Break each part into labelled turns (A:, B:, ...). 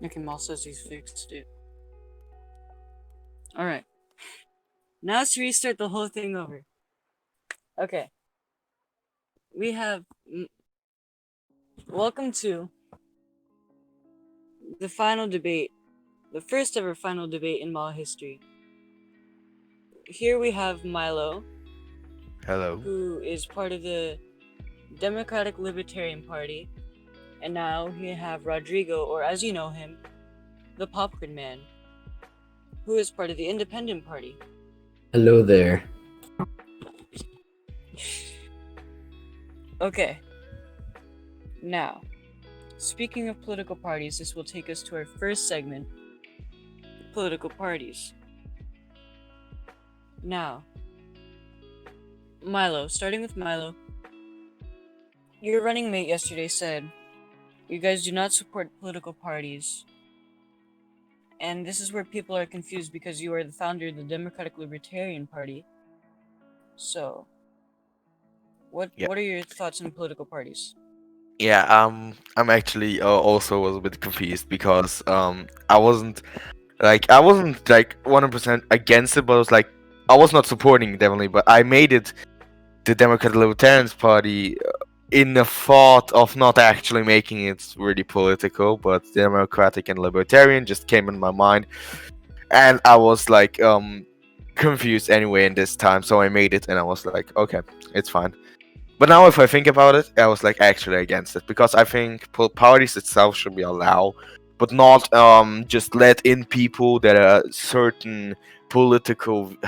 A: Okay, Mal says he's fixed it. Alright. Now let's restart the whole thing over. Okay. We have. Welcome to the final debate. The first ever final debate in Mal history. Here we have Milo,
B: Hello.
A: who is part of the Democratic Libertarian Party. And now we have Rodrigo, or as you know him, the Popcorn Man, who is part of the Independent Party.
C: Hello there.
A: Okay. Now, speaking of political parties, this will take us to our first segment, political parties. Now, Milo, starting with Milo, your running mate yesterday said you guys do not support political parties. And this is where people are confused because you are the founder of the Democratic Libertarian Party. So, what
B: Yeah.
A: are your thoughts on political parties?
B: Yeah. I'm actually also was a bit confused because I wasn't like 100% against it, but I was like I was not supporting it, definitely, but I made it the Democratic Libertarians Party in the thought of not actually making it really political, but Democratic and Libertarian just came in my mind, and I was like confused anyway in this time, so I made it, and I was like, okay, it's fine. But now, if I think about it, I was like actually against it because I think parties itself should be allowed, but not just let in people that are certain political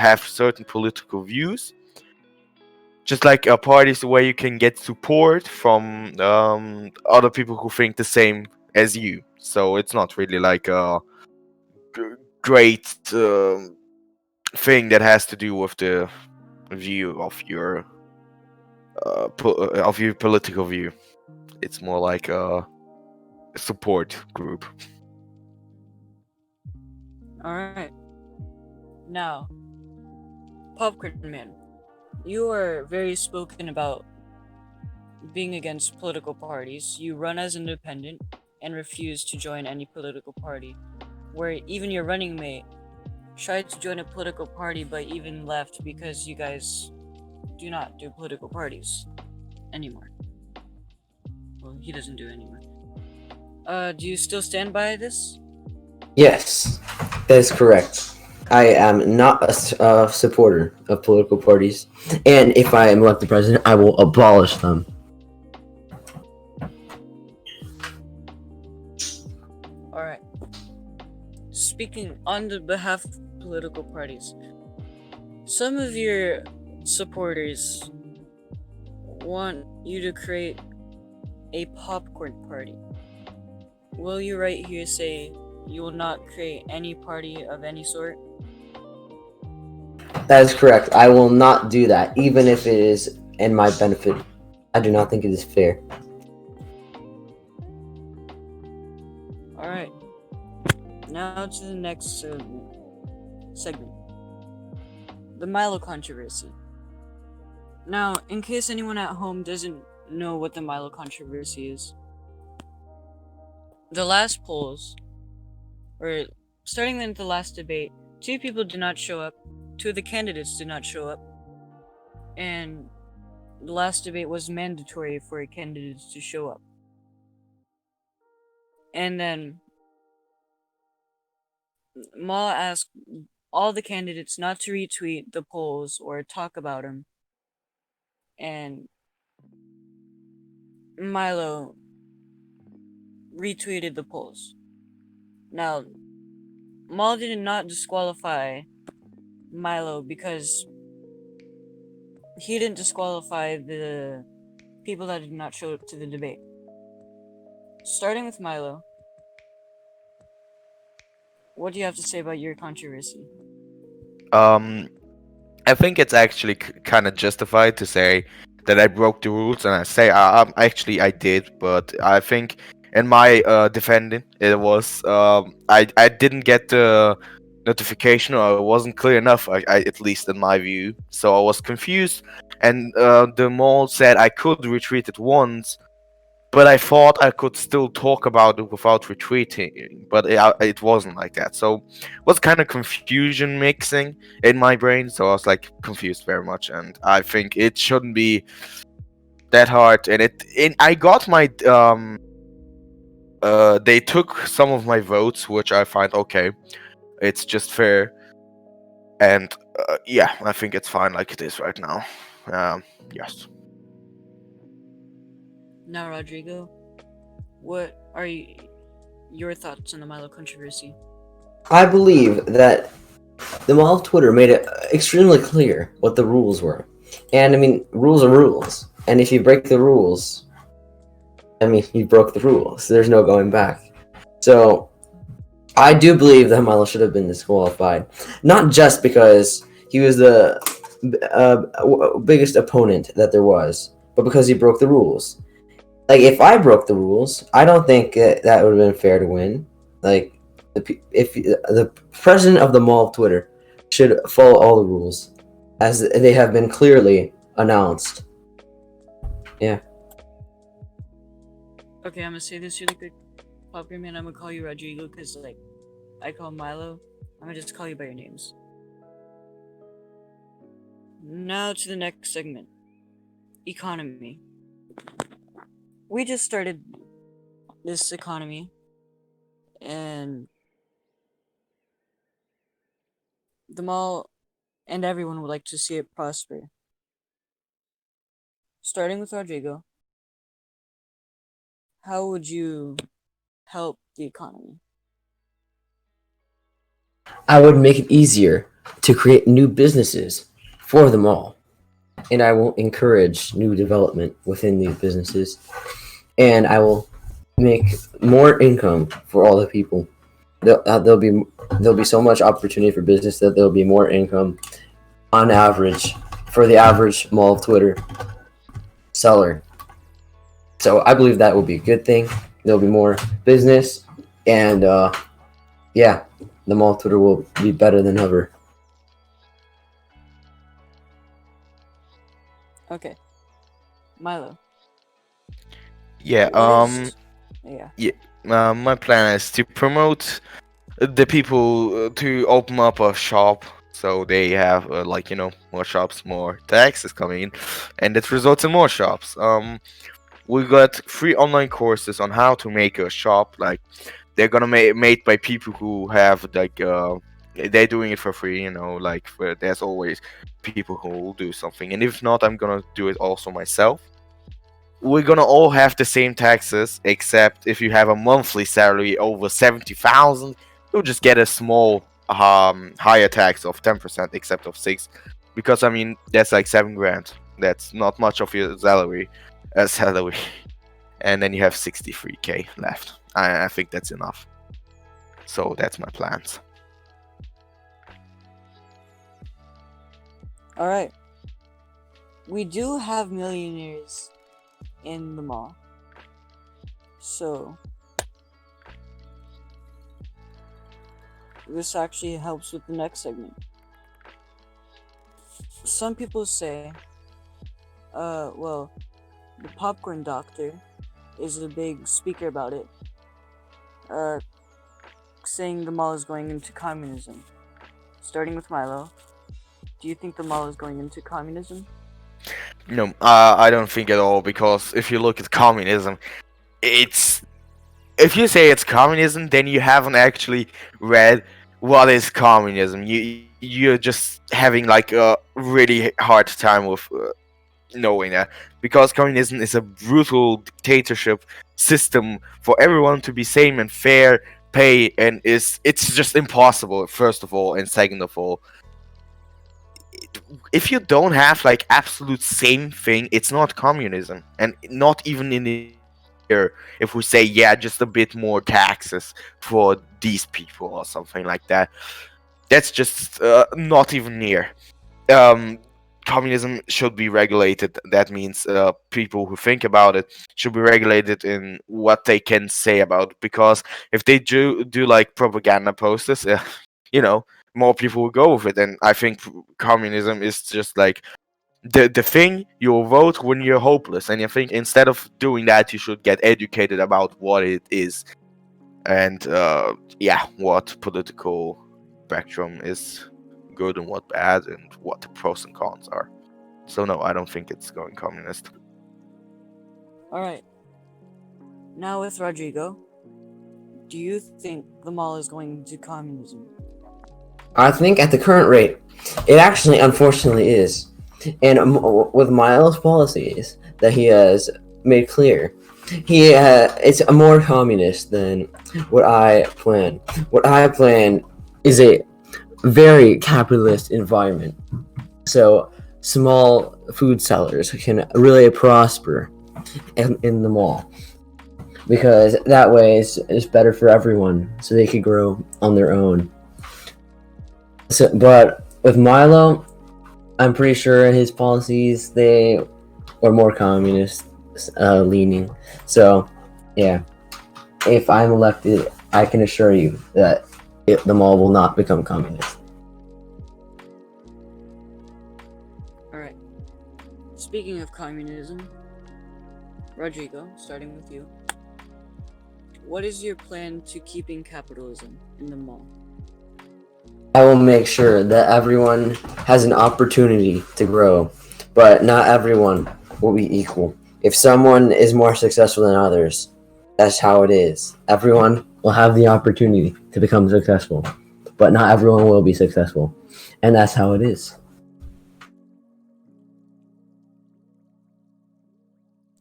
B: views. Just like parties where you can get support from other people who think the same as you. So it's not really like a great thing that has to do with the view of your political view. It's more like a support group.
A: Alright. Now, Popcorn Man, you are very spoken about being against political parties. You run as independent and refuse to join any political party. Where even your running mate tried to join a political party but even left because you guys do not do political parties anymore. Well, he doesn't do it anymore. Do you still stand by this?
C: Yes, that is correct. I am not a supporter of political parties, and if I am elected president, I will abolish them.
A: Alright. Speaking on the behalf of political parties, some of your supporters want you to create a popcorn party. Will you right here say you will not create any party of any sort?
C: That is correct. I will not do that, even if it is in my benefit. I do not think it is fair.
A: Alright. Now to the next segment. The Milo controversy. Now, in case anyone at home doesn't know what the Milo controversy is, the last polls, or starting in the last debate, 2 people did not show up, 2 of the candidates did not show up, and the last debate was mandatory for candidates to show up. And then Mal asked all the candidates not to retweet the polls or talk about them, and Milo retweeted the polls. Now, Mal did not disqualify Milo because he didn't disqualify the people that did not show up to the debate. Starting with Milo, what do you have to say about your controversy?
B: Um, I think it's actually kind of justified to say that I broke the rules, and I say actually I did, but I think in my defending it was I didn't get the notification, or it wasn't clear enough, at least in my view, so I was confused, and the mall said I could retreat it once, but I thought I could still talk about it without retweeting, but it wasn't like that. So was kind of confusion mixing in my brain, so I was like confused very much, and I think it shouldn't be that hard. And I got my they took some of my votes, which I find okay. It's just fair, and yeah, I think it's fine like it is right now. Yes.
A: Now, Rodrigo, what are your thoughts on the Milo controversy?
C: I believe that the Mall of Twitter made it extremely clear what the rules were. And I mean, rules are rules. And if you break the rules, I mean, you broke the rules. There's no going back. So, I do believe that Milo should have been disqualified. Not just because he was the biggest opponent that there was, but because he broke the rules. Like, if I broke the rules, I don't think that would have been fair to win. Like, if the president of the Mall of Twitter should follow all the rules, as they have been clearly announced. Yeah.
A: Okay, I'm gonna say this really quick. Popcorn Man, I'm gonna call you Rodrigo because, like, I call Milo. I'm gonna just call you by your names. Now to the next segment. Economy. We just started this economy, and the mall and everyone would like to see it prosper. Starting with Rodrigo, how would you help the economy?
C: I would make it easier to create new businesses for the mall. And I will encourage new development within these businesses. And I will make more income for all the people. There'll be so much opportunity for business that there'll be more income on average for the average Mall of Twitter seller. So I believe that will be a good thing. There'll be more business, and yeah, the Mall of Twitter will be better than ever.
A: Okay, Milo.
B: Yeah. My plan is to promote the people to open up a shop, so they have more shops, more taxes coming in, and it results in more shops. We got free online courses on how to make a shop. Like, they're gonna made by people who have they're doing it for free. Like, there's always people who will do something, and if not, I'm gonna do it also myself. We're gonna all have the same taxes, except if you have a monthly salary over 70,000, you'll just get a small higher tax of 10%, except of 6, because I mean that's like 7 grand. That's not much of your salary, and then you have 63k left. I think that's enough. So that's my plans.
A: All right. We do have millionaires in the mall. So this actually helps with the next segment. Some people say, well, the Popcorn Doctor is a big speaker about it, saying the mall is going into communism. Starting with Milo, do you think the mall is going into communism?
B: No, I don't think at all, because if you look at communism, if you say it's communism, then you haven't actually read what is communism. You're just having like a really hard time with knowing that, because communism is a brutal dictatorship system for everyone to be same and fair pay, and it's just impossible, first of all, and second of all, if you don't have like absolute same thing, it's not communism, and not even in the year. If we say, yeah, just a bit more taxes for these people or something like that, that's just not even near. Communism should be regulated. That means people who think about it should be regulated in what they can say about it, because if they do like propaganda posters, more people will go with it. And I think communism is just like the thing you'll vote when you're hopeless, and I think instead of doing that, you should get educated about what it is, and yeah, what political spectrum is good and what bad, and what the pros and cons are. So no, I don't think it's going communist.
A: Alright. Now with Rodrigo, do you think the mall is going to communism?
C: I think at the current rate, it actually unfortunately is. And with Milo's policies that he has made clear, it's a more communist than what I plan. What I plan is a very capitalist environment. So small food sellers can really prosper in the mall. Because that way it's better for everyone, so they could grow on their own. So, but with Milo, I'm pretty sure his policies they are more communist leaning. So, yeah, if I'm elected, I can assure you that the mall will not become communist.
A: Alright. Speaking of communism, Rodrigo, starting with you. What is your plan to keeping capitalism in the mall?
C: I will make sure that everyone has an opportunity to grow, but not everyone will be equal. If someone is more successful than others, that's how it is. Everyone will have the opportunity to become successful, but not everyone will be successful. And that's how it is.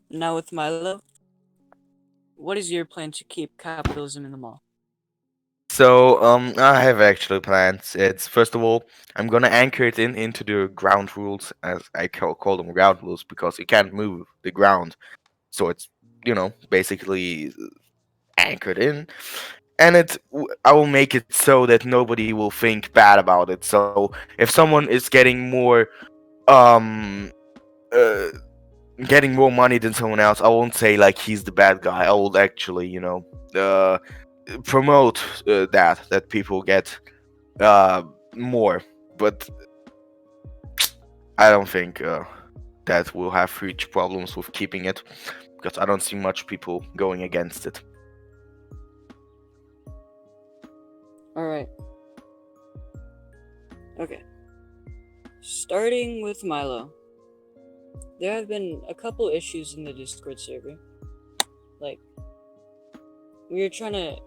A: Now with Milo, what is your plan to keep capitalism in the mall?
B: So I have actually plans. It's first of all, I'm gonna anchor it into the ground rules, as I call them ground rules, because you can't move the ground. So it's basically anchored in, and I will make it so that nobody will think bad about it. So if someone is um uh, getting more money than someone else, I won't say like he's the bad guy. I will actually promote that people get more, but I don't think that we'll have huge problems with keeping it, because I don't see much people going against it.
A: Alright. Okay. Starting with Milo. There have been a couple issues in the Discord server. Like, we are trying to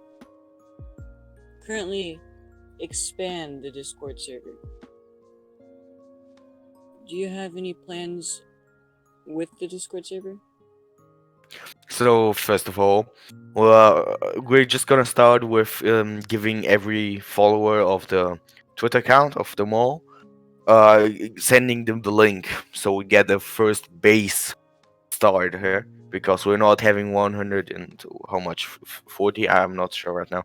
A: currently expand the Discord server. Do you have any plans with the Discord server?
B: So first of all, well, we're just gonna start with giving every follower of the Twitter account of the mall, sending them the link, so we get the first base start here, because we're not having 100 and how much 40, I'm not sure right now,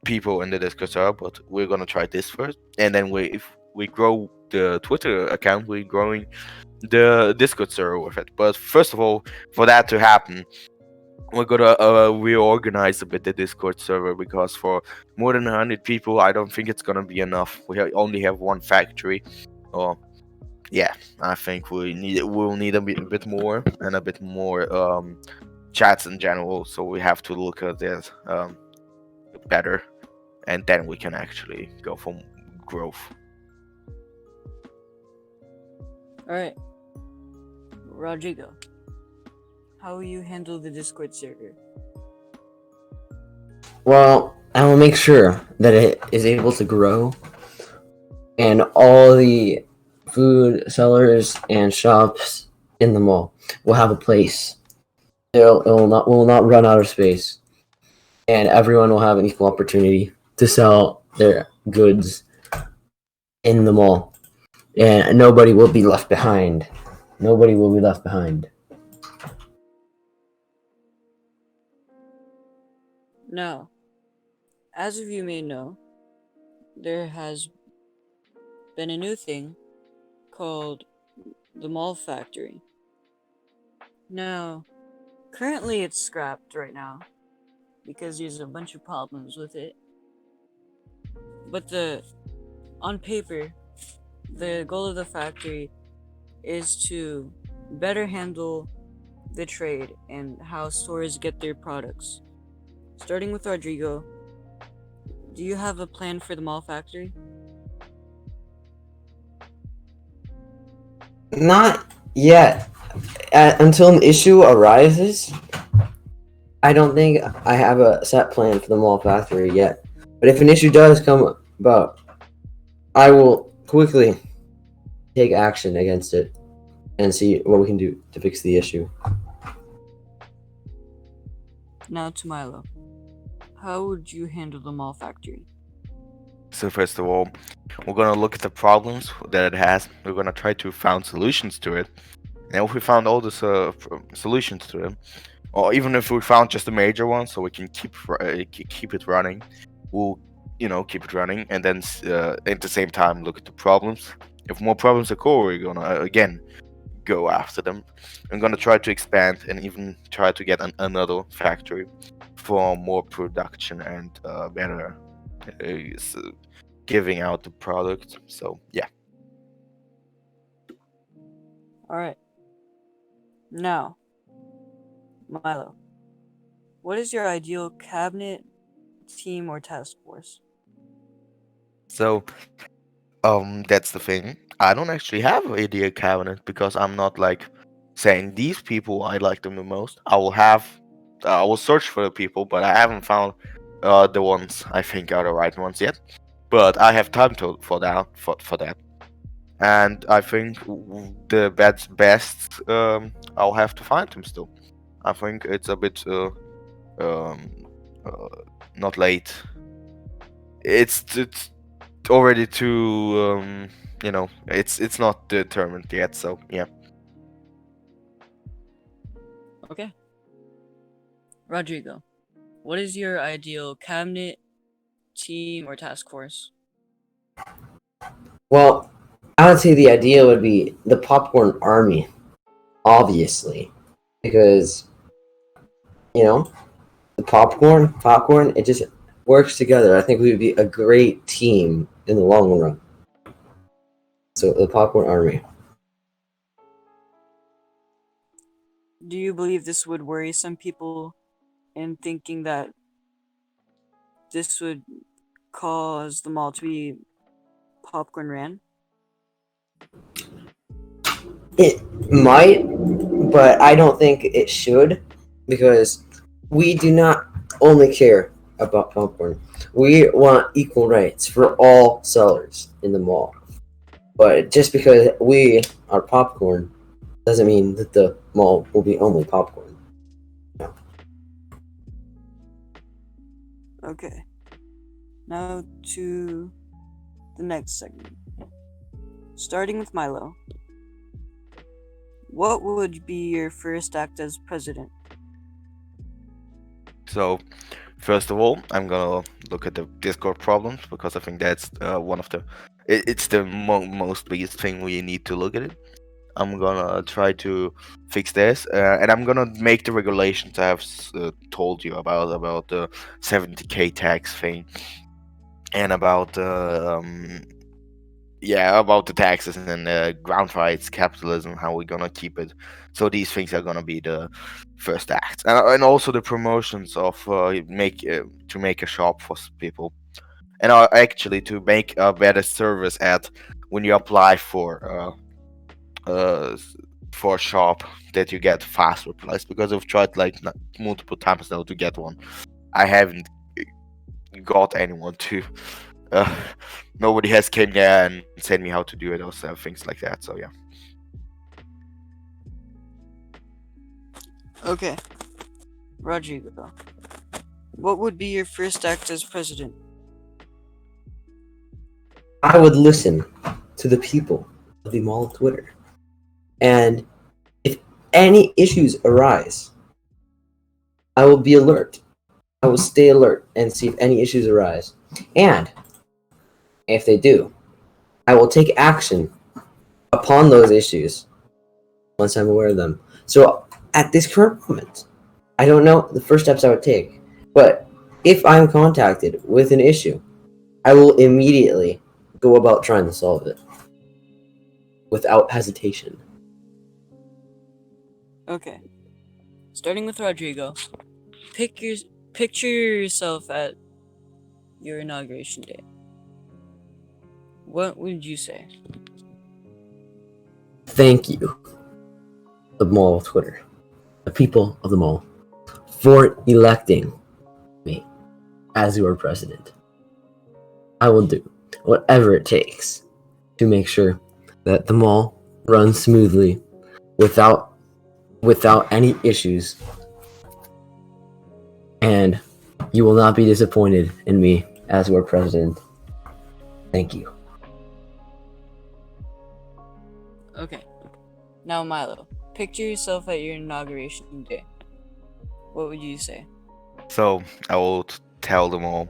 B: people in the Discord server, but we're gonna try this first, and then if we grow the Twitter account, we're growing the Discord server with it. But first of all, for that to happen, we're gonna reorganize a bit the Discord server, because for more than 100 people, I don't think it's gonna be enough. We only have one factory, or yeah, I think we'll need a bit more, and a bit more chats in general. So we have to look at this better, and then we can actually go for growth.
A: Alright. Rodrigo, how will you handle the Discord server?
C: Well, I will make sure that it is able to grow, and all the food sellers and shops in the mall will have a place. It will not run out of space, and everyone will have an equal opportunity to sell their goods in the mall, and nobody will be left behind. Nobody will be left behind.
A: Now, as of you may know, there has been a new thing called the Mall Factory. Now, currently it's scrapped right now because there's a bunch of problems with it. But on paper, the goal of the factory is to better handle the trade and how stores get their products. Starting with Rodrigo, do you have a plan for the mall factory?
C: Not yet. Until an issue arises, I don't think I have a set plan for the mall factory yet. But if an issue does come about, I will quickly take action against it and see what we can do to fix the issue.
A: Now to Milo. How would you handle the mall factory?
B: So first of all, we're gonna look at the problems that it has. We're gonna try to find solutions to it. And if we found all the solutions to them, or even if we found just the major ones, so we can keep it running, we'll keep it running, and then at the same time look at the problems. If more problems occur, we're gonna again go after them. I'm gonna try to expand and even try to get another factory for more production and better giving out the product. So yeah.
A: All right. Now, Milo, what is your ideal cabinet, team, or task force?
B: So that's the thing. I don't actually have an idea cabinet because I'm not like saying these people I like them the most. I will search for the people, but I haven't found the ones I think are the right ones yet. But I have time for that. And I think the best I'll have to find them still. I think it's a bit not late. It's already too it's not determined yet. So yeah.
A: Okay. Rodrigo, what is your ideal cabinet, team, or task force?
C: Well, I would say the idea would be the popcorn army, obviously, because the popcorn, it just works together. I think we would be a great team in the long run. So the popcorn army.
A: Do you believe this would worry some people in thinking that this would cause the mall to be popcorn ran?
C: It might, but I don't think it should, because we do not only care about popcorn. We want equal rights for all sellers in the mall. But just because we are popcorn doesn't mean that the mall will be only popcorn. No.
A: Okay. Now to the next segment. Starting with Milo. What would be your first act as president?
B: So, first of all, I'm gonna look at the Discord problems because I think that's one of the it's the most biggest thing we need to look at it. I'm gonna try to fix this, and I'm gonna make the regulations I have told you about the 70k tax thing, and about about the taxes and ground rights, capitalism, how we're gonna keep it. So these things are gonna be the first act, and also the promotions of to make a shop for people, and actually to make a better service at when you apply for a shop, that you get fast replies, because I've tried like multiple times now to get one. I haven't got anyone to. Nobody has came there and said me how to do it or things like that. So yeah.
A: Okay. Rodrigo. What would be your first act as president?
C: I would listen to the people of the Mall of Twitter. And if any issues arise, I will be alert. I will stay alert and see if any issues arise. And if they do, I will take action upon those issues once I'm aware of them. So at this current moment, I don't know the first steps I would take. But if I'm contacted with an issue, I will immediately go about trying to solve it without hesitation.
A: Okay. Starting with Rodrigo. Picture yourself at your inauguration day. What would you say?
C: Thank you, the Mall of Twitter, the people of the mall, for electing me as your president. I will do whatever it takes to make sure that the mall runs smoothly without any issues, and you will not be disappointed in me as your president. Thank you.
A: Okay. Now, Milo, picture yourself at your inauguration day. What would you say?
B: So I will tell them all,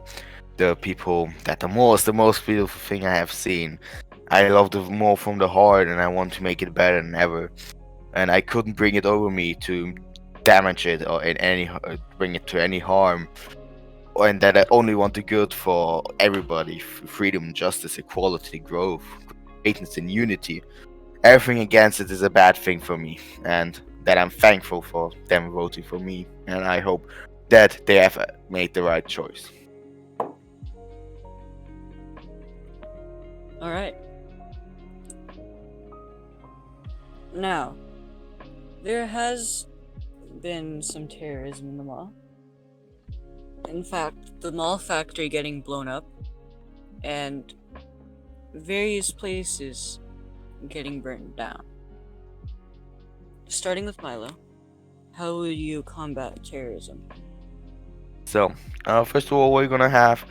B: the people, that the mall is the most beautiful thing I have seen. I love the mall from the heart, and I want to make it better than ever. And I couldn't bring it over me to damage it or bring it to any harm. And that I only want the good for everybody: freedom, justice, equality, growth, greatness, and unity. Everything against it is a bad thing for me, and that I'm thankful for them voting for me, and I hope that they have made the right choice.
A: Alright. Now, there has been some terrorism in the mall. In fact, the mall factory getting blown up, and various places getting burned down. Starting with Milo, how will you combat terrorism?
B: So, first of all, we're gonna have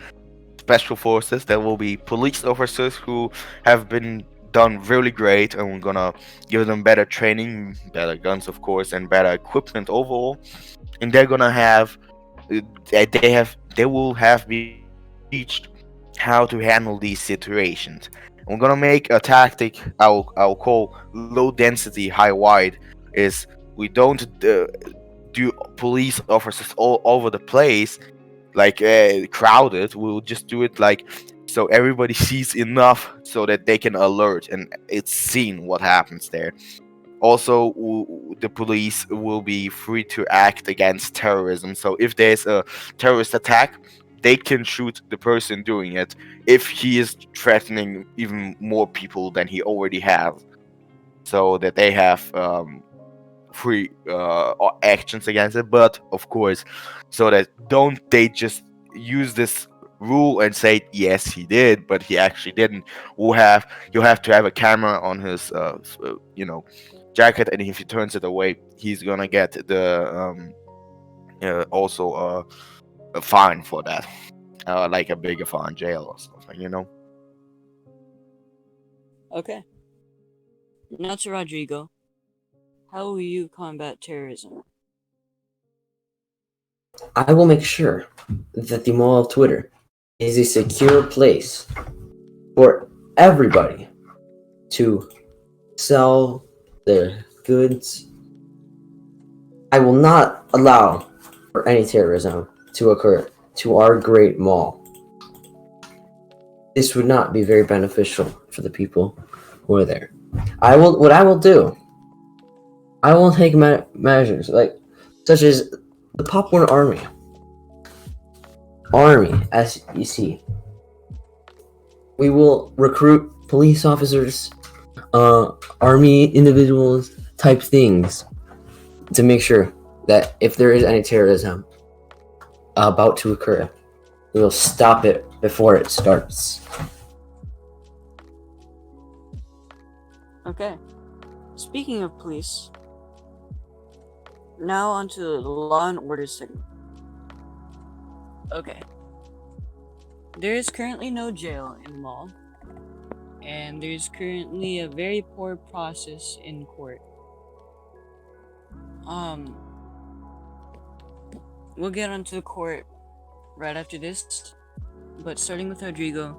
B: special forces. There will be police officers who have been done really great, and we're gonna give them better training, better guns, of course, and better equipment overall. And they're gonna have, they will have reached how to handle these situations. We're gonna make a tactic I'll call low density, high wide. Is we don't do police officers all over the place, like crowded. We'll just do it like so everybody sees enough so that they can alert and it's seen what happens there. Also, the police will be free to act against terrorism. So if there's a terrorist attack, they can shoot the person doing it if he is threatening even more people than he already have. So that they have free actions against it. But of course, so that don't they just use this rule and say yes he did, but he actually didn't. You'll have to have a camera on his jacket, and if he turns it away, he's gonna get the also a fine for that, like a bigger fine, jail or something.
A: Okay. Now to Rodrigo. How will you combat terrorism?
C: I will make sure that the Mall of Twitter is a secure place for everybody to sell their goods. I will not allow for any terrorism to occur to our great mall. This would not be very beneficial for the people who are there. I will take measures such as the Popcorn Army, as you see. We will recruit police officers, army individuals, type things, to make sure that if there is any terrorism about to occur, we will stop it before it starts.
A: Okay. Speaking of police, now onto the law and order segment. Okay. There is currently no jail in the mall, and there's currently a very poor process in court. We'll get onto the court right after this, but starting with Rodrigo,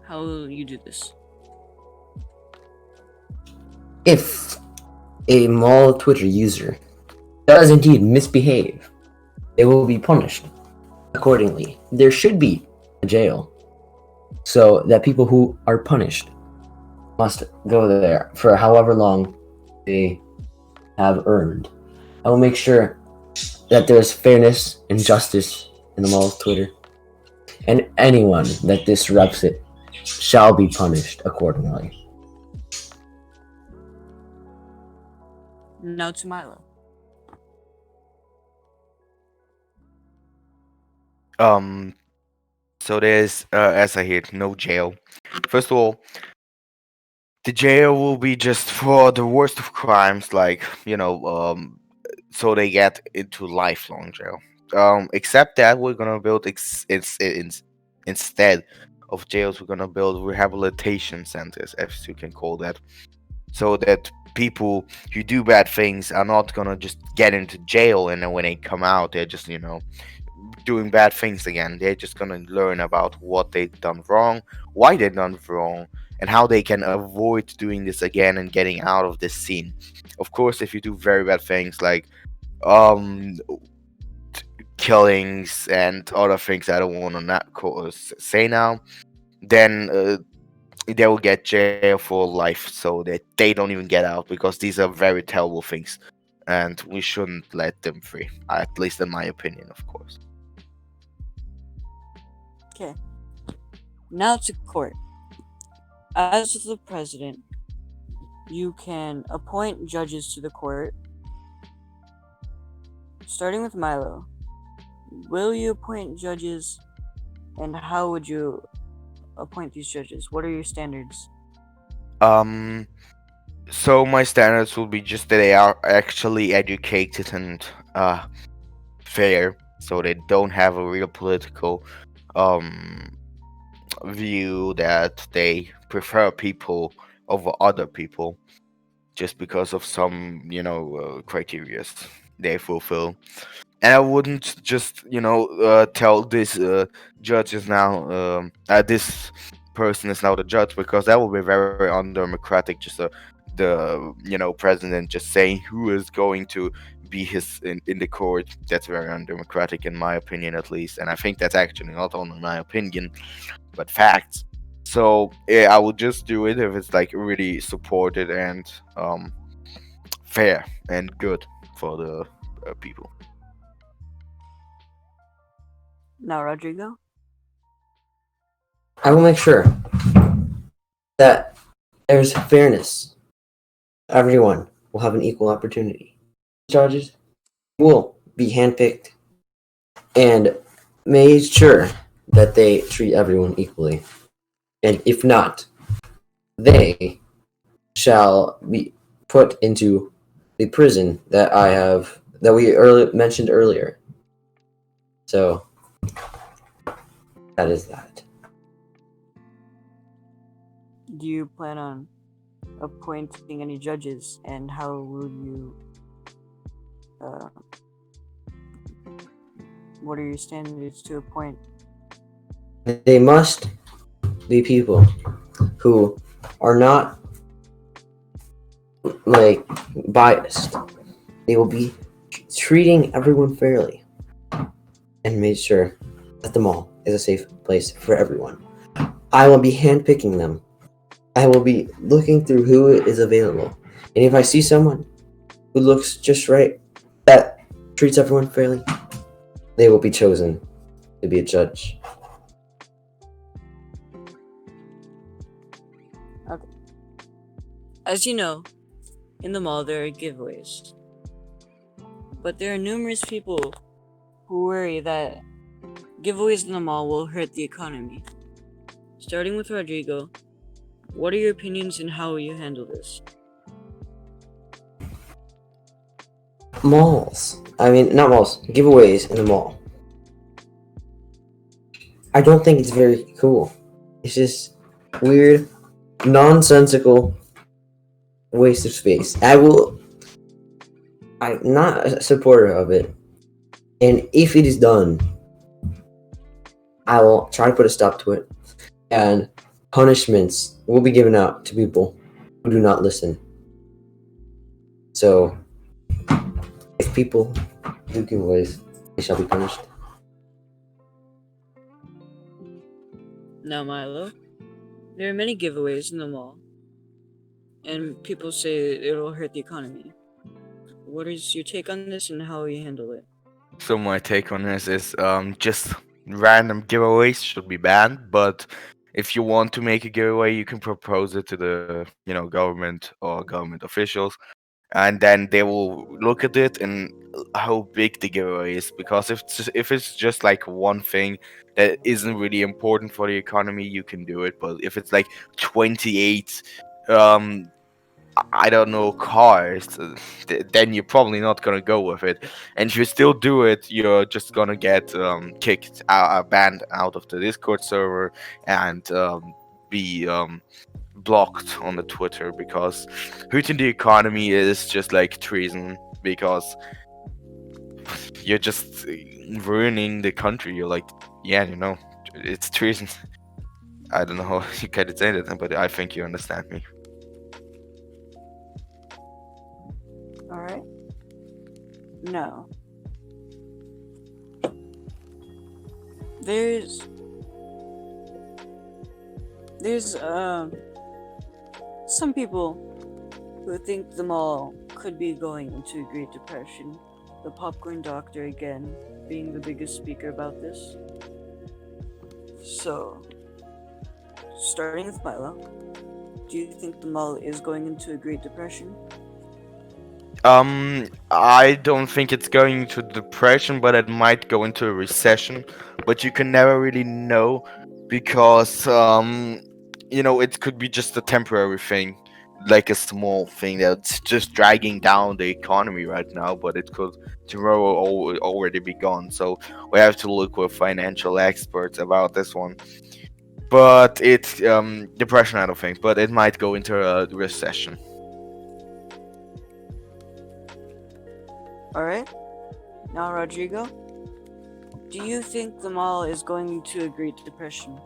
A: how will you do this?
C: If a Mall of Twitter user does indeed misbehave, they will be punished accordingly. There should be a jail so that people who are punished must go there for however long they have earned. I will make sure that there is fairness and justice in the mall's Twitter, and anyone that disrupts it shall be punished accordingly.
A: Now to Milo.
B: So there's, as I hear, no jail. First of all, the jail will be just for the worst of crimes, like, so they get into lifelong jail. Except that we're gonna build instead of jails, we're gonna build rehabilitation centers, as you can call that, so that people who do bad things are not gonna just get into jail and then when they come out, they're just doing bad things again. They're just gonna learn about what they've done wrong, why they've done wrong, and how they can avoid doing this again and getting out of this scene. Of course, if you do very bad things like um killings and other things I don't want to not say now, then they will get jail for life, so that they don't even get out, because these are very terrible things, and we shouldn't let them free. At least in my opinion, of course.
A: Okay. Now to court. As the president, you can appoint judges to the court. Starting with Milo, will you appoint judges, and how would you appoint these judges? What are your standards?
B: So my standards will be just that they are actually educated and fair, so they don't have a real political um view that they prefer people over other people just because of some criteria they fulfill. And I wouldn't just tell this judges now this person is now the judge, because that would be very undemocratic. Just the president just saying who is going to be his in the court. That's very undemocratic in my opinion, at least, and I think that's actually not only my opinion but facts. So yeah, I would just do it if it's like really supported and fair and good for the people.
A: Now, Rodrigo?
C: I will make sure that there's fairness. Everyone will have an equal opportunity. Judges will be handpicked and made sure that they treat everyone equally. And if not, they shall be put into the prison that we mentioned earlier. So that is that.
A: Do you plan on appointing any judges, and how will you what are your standards to appoint?
C: They must be people who are not like biased. They will be treating everyone fairly and made sure that the mall is a safe place for everyone. I will be handpicking them. I will be looking through who is available. And if I see someone who looks just right, that treats everyone fairly, they will be chosen to be a judge.
A: Okay. As you know, in the mall there are giveaways. But there are numerous people who worry that giveaways in the mall will hurt the economy. Starting with Rodrigo, what are your opinions and how will you handle this?
C: Malls. Not malls. Giveaways in the mall. I don't think it's very cool. It's just weird, nonsensical waste of space. I'm not a supporter of it. And if it is done, I will try to put a stop to it. And punishments will be given out to people who do not listen. So, if people do giveaways, they shall be punished.
A: Now, Milo, there are many giveaways in the mall, and people say it'll hurt the economy. what is your take on this and how you handle it?
B: So my take on this is just random giveaways should be banned, but if you want to make a giveaway, you can propose it to the government or government officials, and then they will look at it and how big the giveaway is. Because if it's just like one thing that isn't really important for the economy, you can do it. But if it's like 28 um I don't know, cars, then you're probably not gonna go with it. And if you still do it, you're just gonna get kicked out, banned out of the Discord server, and be blocked on the Twitter, because hurting the economy is just like treason, because you're just ruining the country. You're like, yeah, it's treason. I don't know how you can say that, but I think you understand me.
A: All right. No. There's some people who think the mall could be going into a Great Depression. The Popcorn Doctor again being the biggest speaker about this. So, starting with Milo, do you think the mall is going into a Great Depression?
B: I don't think it's going into depression, but it might go into a recession. But you can never really know, because it could be just a temporary thing, like a small thing that's just dragging down the economy right now, but it could tomorrow already be gone. So we have to look with financial experts about this one. But it's depression, I don't think, but it might go into a recession.
A: Alright. Now, Rodrigo, do you think the mall is going into a Great Depression?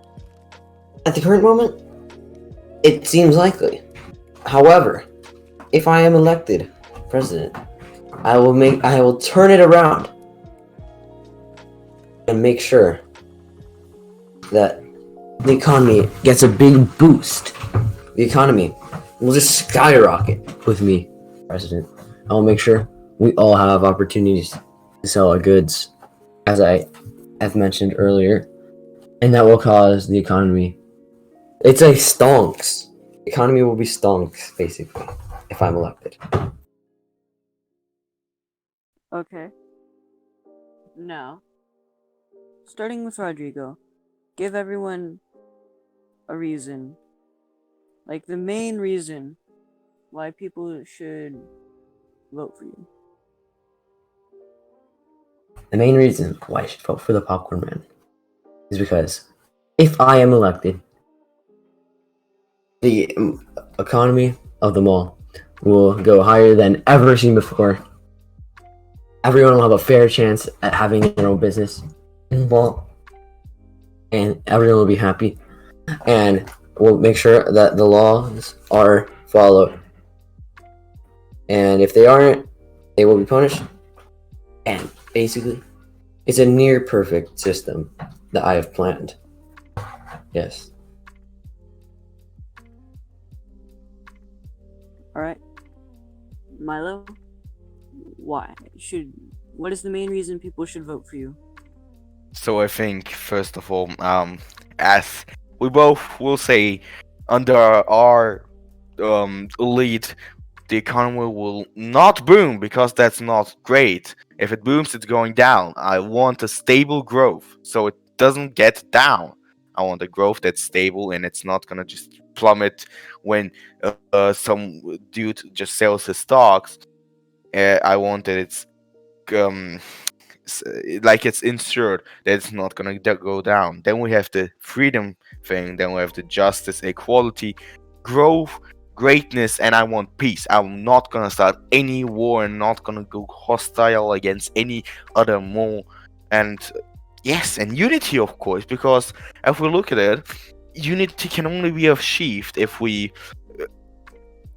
C: At the current moment, it seems likely. However, if I am elected president, I will turn it around and make sure that the economy gets a big boost. The economy will just skyrocket with me, president. I will make sure we all have opportunities to sell our goods, as I have mentioned earlier, and that will cause the economy. It's like stonks. The economy will be stonks, basically, if I'm elected.
A: Okay. Now, starting with Rodrigo, give everyone a reason. Like the main reason why people should vote for you.
C: The main reason why I should vote for the Popcorn Man is because if I am elected, the economy of the mall will go higher than ever seen before. Everyone will have a fair chance at having their own business in the mall, and everyone will be happy. And we'll make sure that the laws are followed. And if they aren't, they will be punished. And basically, it's a near perfect system that I have planned. Yes.
A: Alright. Milo, what is the main reason people should vote for you?
B: So I think, first of all, as we both will say, under our lead, the economy will not boom, because that's not great. If it booms, it's going down. I want a stable growth, so it doesn't get down. I want a growth that's stable, and it's not gonna just plummet when some dude just sells his stocks. I want that it's like it's insured, that it's not gonna go down. Then we have the freedom thing. Then we have the justice, equality, growth, greatness, and I want peace. I'm not gonna start any war and not gonna go hostile against any other mall. And yes, and unity, of course, because if we look at it, unity can only be achieved if we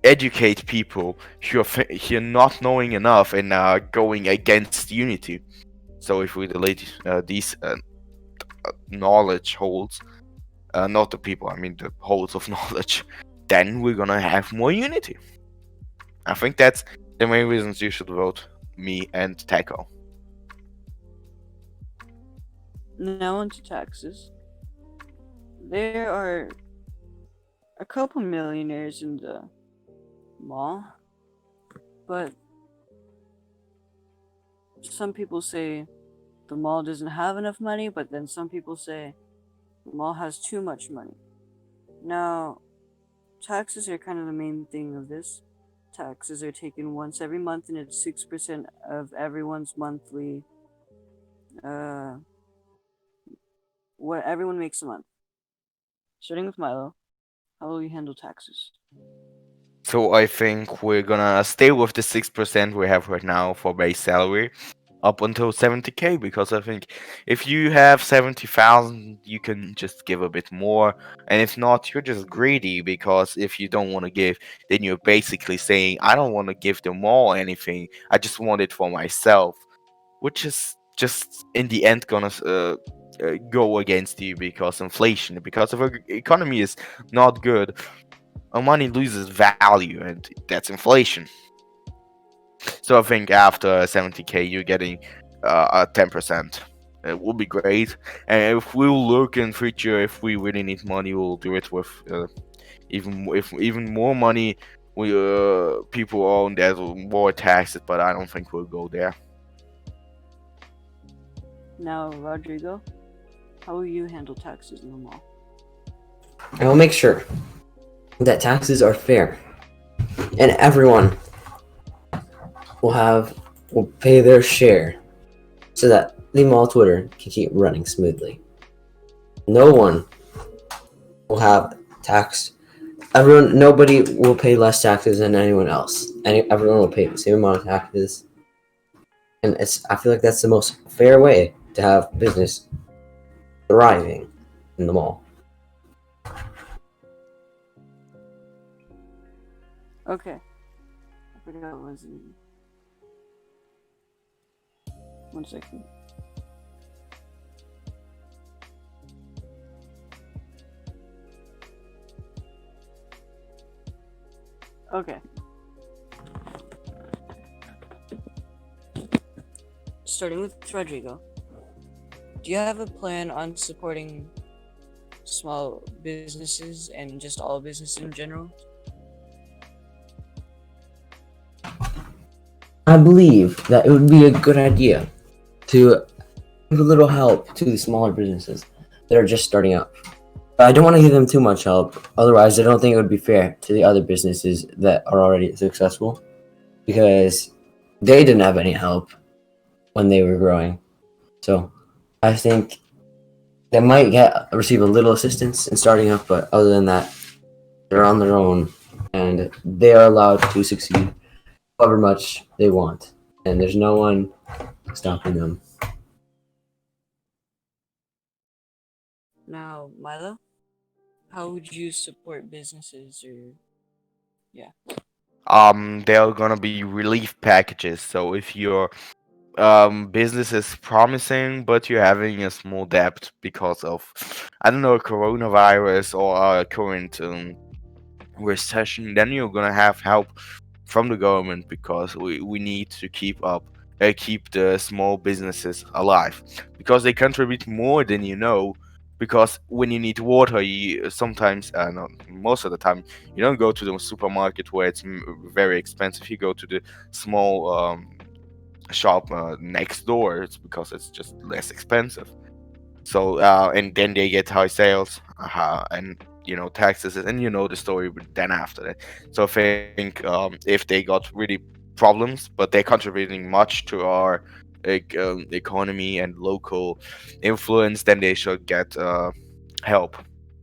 B: educate people who are not knowing enough and are going against unity. So if we delete these knowledge holes, not the people, I mean the holes of knowledge, then we're gonna have more unity. I think that's the main reasons you should vote me and Taco.
A: Now onto taxes. There are a couple millionaires in the mall, but some people say the mall doesn't have enough money, but then some people say the mall has too much money. Now, taxes are kind of the main thing of this. Taxes are taken once every month, and it's 6% of everyone's monthly, uh, what everyone makes a month. Starting with Milo, how will you handle taxes?
B: So I think we're gonna stay with the 6% we have right now for base salary up until 70K, because I think if you have 70,000, you can just give a bit more, and if not, you're just greedy, because if you don't want to give, then you're basically saying, I don't want to give them all anything, I just want it for myself, which is just in the end gonna go against you, because inflation, because if the economy is not good, our money loses value, and that's inflation. So I think after 70K, you're getting a 10%. It will be great. And if we'll look in future, if we really need money, we'll do it with even more money. We people own that more taxes, but I don't think we'll go there.
A: Now, Rodrigo, how will you handle taxes in the mall?
C: I will make sure that taxes are fair, and everyone will pay their share, so that the mall Twitter can keep running smoothly. No one will have tax. Nobody will pay less taxes than anyone else. Everyone will pay the same amount of taxes, and I feel like that's the most fair way to have business thriving in the mall.
A: Okay. I forgot what was in. 1 second. Okay. Starting with Rodrigo. Do you have a plan on supporting small businesses and just all business in general?
C: I believe that it would be a good idea to give a little help to the smaller businesses that are just starting out. But I don't want to give them too much help, otherwise I don't think it would be fair to the other businesses that are already successful, because they didn't have any help when they were growing. So I think they might receive a little assistance in starting up, but other than that, they're on their own and they are allowed to succeed however much they want, and there's no one stopping them.
A: Now, Milo, how would you support businesses or
B: There are gonna be relief packages. So if your business is promising, but you're having a small debt because of, I don't know, coronavirus or a current recession, then you're gonna have help from the government, because we need to keep the small businesses alive, because they contribute more than you know. Because when you need water, you sometimes, not most of the time, you don't go to the supermarket where it's very expensive. You go to the small shop next door. It's because it's just less expensive. So and then they get high sales, and taxes, and the story then after that. So I think if they got really problems, but they're contributing much to our economy and local influence, then they should get help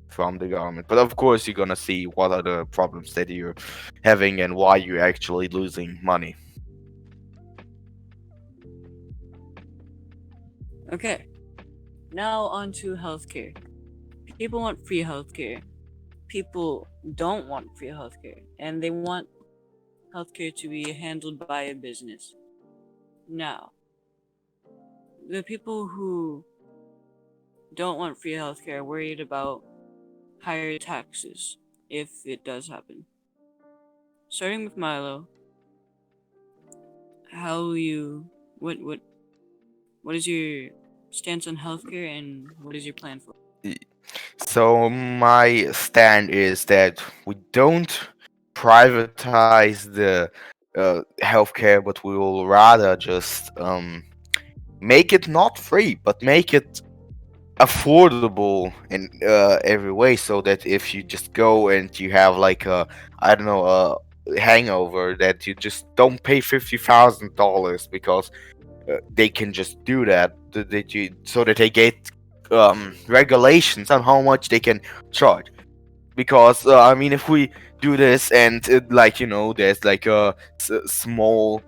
B: from the government. But of course, you're gonna see what are the problems that you're having and why you're actually losing money.
A: Okay. Now on to healthcare. People want free healthcare. People don't want free healthcare, and they want healthcare to be handled by a business. Now, the people who don't want free healthcare are worried about higher taxes if it does happen. Starting with Milo, how will you what is your stance on healthcare and what is your plan for it?
B: So my stand is that we don't privatize the healthcare, but we will rather just make it not free, but make it affordable in every way, so that if you just go and you have like a, I don't know, a hangover, that you just don't pay $50,000 because they can just do that, that you, so that they get regulations on how much they can charge. Because I mean, if we do this and like, you know, there's like a small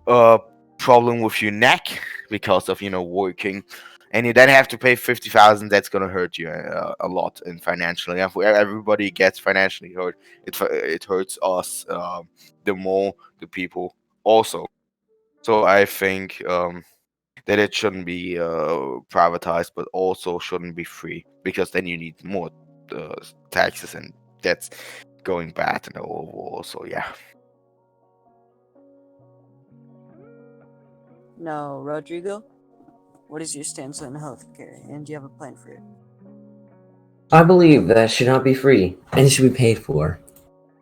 B: uh problem with your neck because of, you know, working, and you then have to pay 50,000, that's gonna hurt you a lot in financially. If everybody gets financially hurt, it hurts us the more, the people also. So I think that it shouldn't be privatized, but also shouldn't be free, because then you need more uh, taxes, and that's going bad in the overall. So yeah.
A: Now, Rodrigo, what is your stance on healthcare and do you have a plan for it?
C: I believe that it should not be free and it should be paid for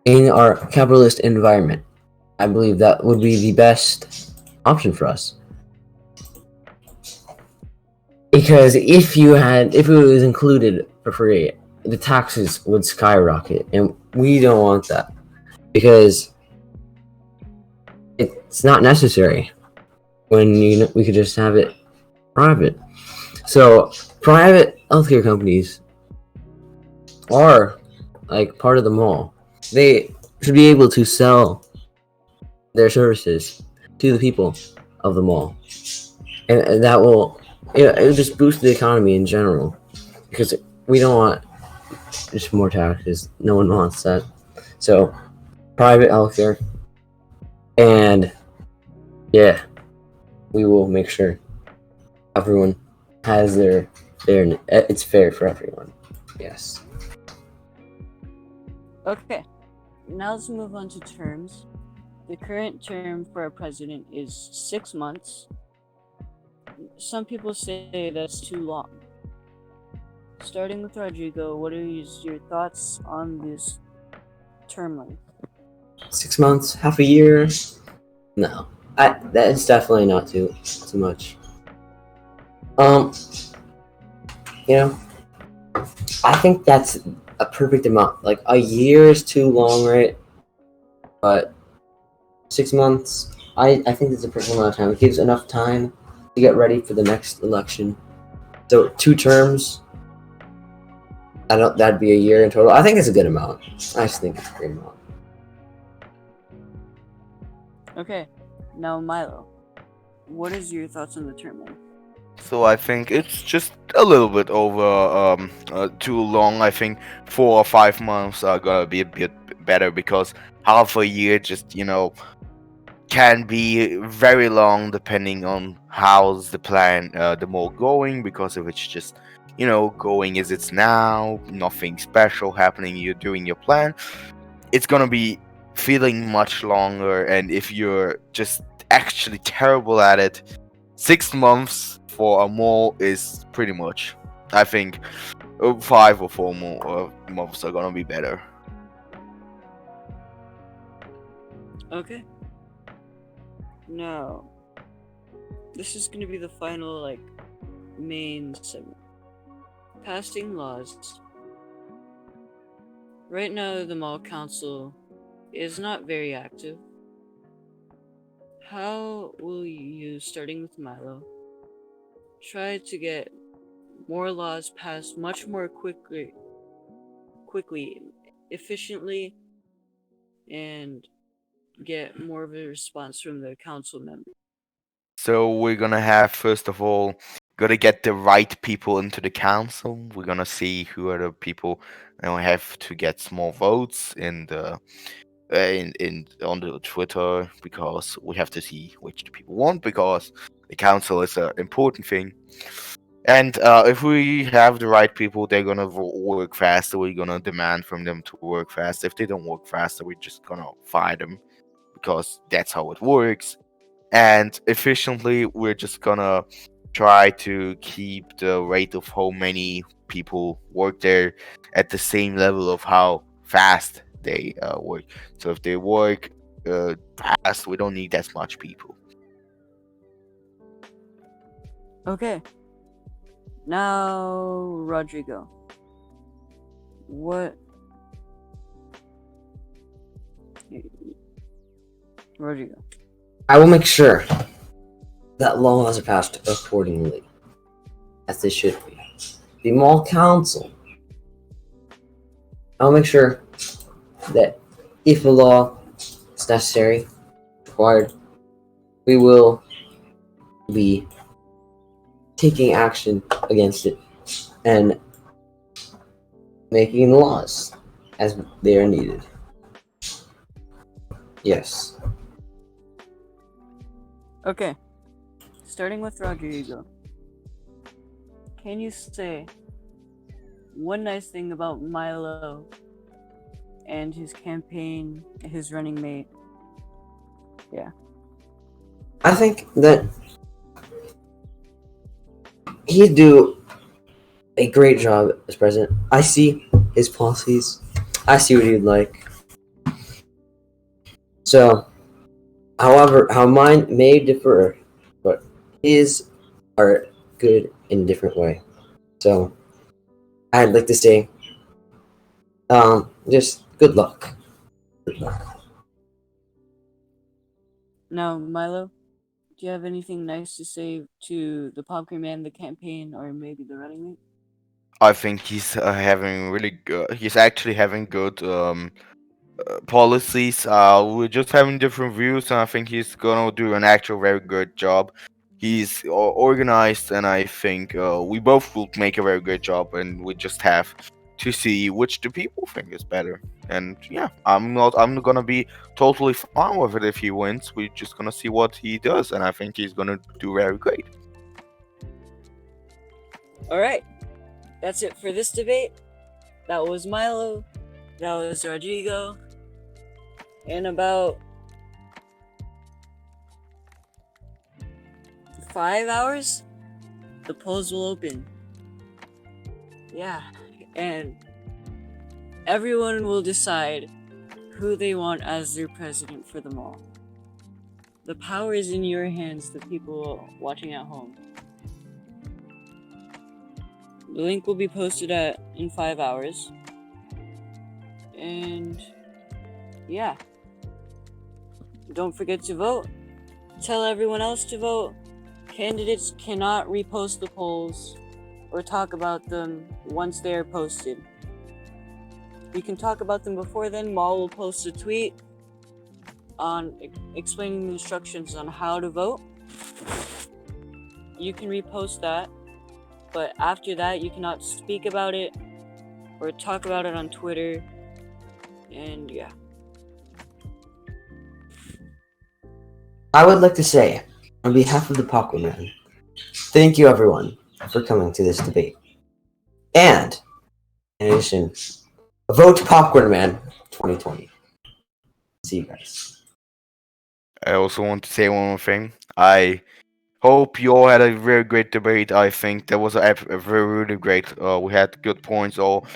C: in our capitalist environment. I believe that would be the best option for us. Because if it was included for free, the taxes would skyrocket, and we don't want that because it's not necessary when we could just have it private. So private healthcare companies are like part of the mall. They should be able to sell their services to the people of the mall, and that will it will just boost the economy in general, because we don't want just more taxes. No one wants that. So private healthcare, and yeah, we will make sure everyone has their it's fair for everyone. Yes.
A: Okay, now let's move on to terms. The current term for a president is 6 months. Some people say that's too long. Starting with Rodrigo, what are your thoughts on this term length?
C: 6 months, half a year. No, that is definitely not too much. Um, you know, I think that's a perfect amount. Like a year is too long, right? But 6 months, I think that's a perfect amount of time. It gives enough time to get ready for the next election. So 2 terms, that'd be a year in total. I think it's a good amount. I just think it's a great amount.
A: Okay, now Milo, what is your thoughts on the term length?
B: So I think it's just a little bit over too long. I think 4 or 5 months are gonna be a bit better, because half a year just, you know, can be very long depending on how's the plan the more going. Because if it's just, you know, going as it's now, nothing special happening, you're doing your plan, it's gonna be feeling much longer. And if you're just actually terrible at it, 6 months for a mole is pretty much, I think 5 or 4 more months are gonna be better.
A: Okay. Now, this is going to be the final, main segment. Passing laws. Right now, the mall council is not very active. How will you, starting with Milo, try to get more laws passed much more quickly, efficiently, and get more of a response from the council members?
B: So we're gonna have, first of all, gotta get the right people into the council. We're gonna see who are the people, and we have to get small votes in the in on the Twitter, because we have to see which the people want, because the council is an important thing. And if we have the right people, they're gonna work faster. We're gonna demand from them to work faster. If they don't work faster, we're just gonna fire them, because that's how it works. and efficiently we're just gonna try to keep the rate of how many people work there at the same level of how fast they work. So if they work fast, we don't need as much people.
A: Okay. Now, Rodrigo. What? Rodrigo.
C: I will make sure that laws are passed accordingly, as they should be. The mall council. I'll make sure that if a law is necessary, required, we will be taking action against it and making laws as they are needed. Yes.
A: Okay. Starting with Rodrigo. Can you say one nice thing about Milo and his campaign, his running mate? Yeah.
C: I think that he'd do a great job as president. I see his policies. I see what he'd like. So, however, how mine may differ, but his are good in a different way. So, I'd like to say, just good luck. Good luck.
A: Now, Milo, do you have anything nice to say to the Popcorn Man, the campaign, or maybe the running mate?
B: I think he's having really good. He's actually having good policies. We're just having different views, and I think he's gonna do an actual very good job. He's organized, and I think we both will make a very good job. And we just have to see which the people think is better. And yeah, I'm not. I'm gonna be totally fine with it if he wins. We're just gonna see what he does, and I think he's gonna do very great.
A: All right. That's it for this debate. That was Milo. That was Rodrigo. In about 5 hours, the polls will open. Yeah, and everyone will decide who they want as their president for them all. The power is in your hands, the people watching at home. The link will be posted in 5 hours. And yeah. Don't forget to vote. Tell everyone else to vote. Candidates cannot repost the polls or talk about them once they are posted. We can talk about them before then. Maul will post a tweet on explaining the instructions on how to vote. You can repost that, but after that you cannot speak about it or talk about it on Twitter. And yeah.
C: I would like to say, on behalf of the Popcorn Man, thank you everyone for coming to this debate. And, in addition, vote Popcorn Man 2020. See you guys.
B: I also want to say one more thing. I hope you all had a very great debate. I think that was a very really great. We had good points all,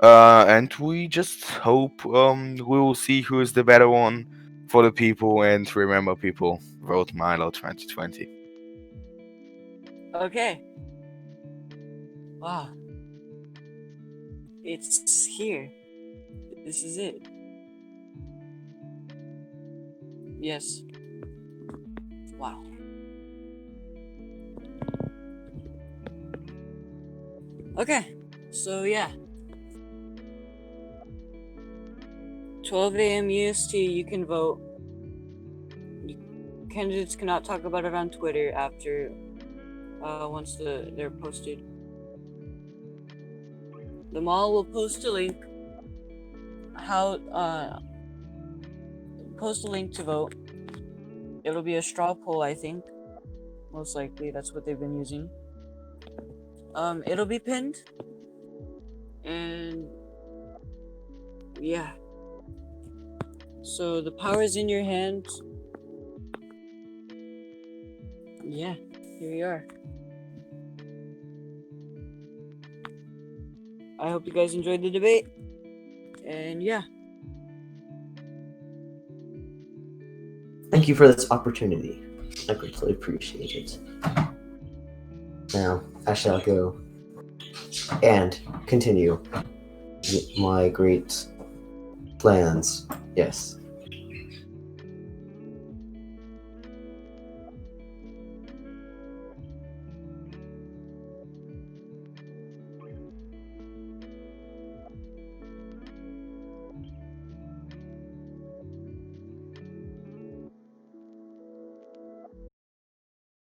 B: and we just hope we will see who is the better one for the people. And remember, people, vote Milo 2020.
A: Okay. Wow. It's here. This is it. Yes. Wow. Okay. So yeah. 12 a.m. EST, you can vote. Candidates cannot talk about it on Twitter after once they're posted. The mall will post a link post a link to vote. It'll be a straw poll, I think. Most likely, that's what they've been using. It'll be pinned. And yeah. So the power is in your hands. yeah, here we are. I hope you guys enjoyed the debate. And yeah.
C: Thank you for this opportunity. I greatly appreciate it. Now, I shall go and continue my great plans. Yes.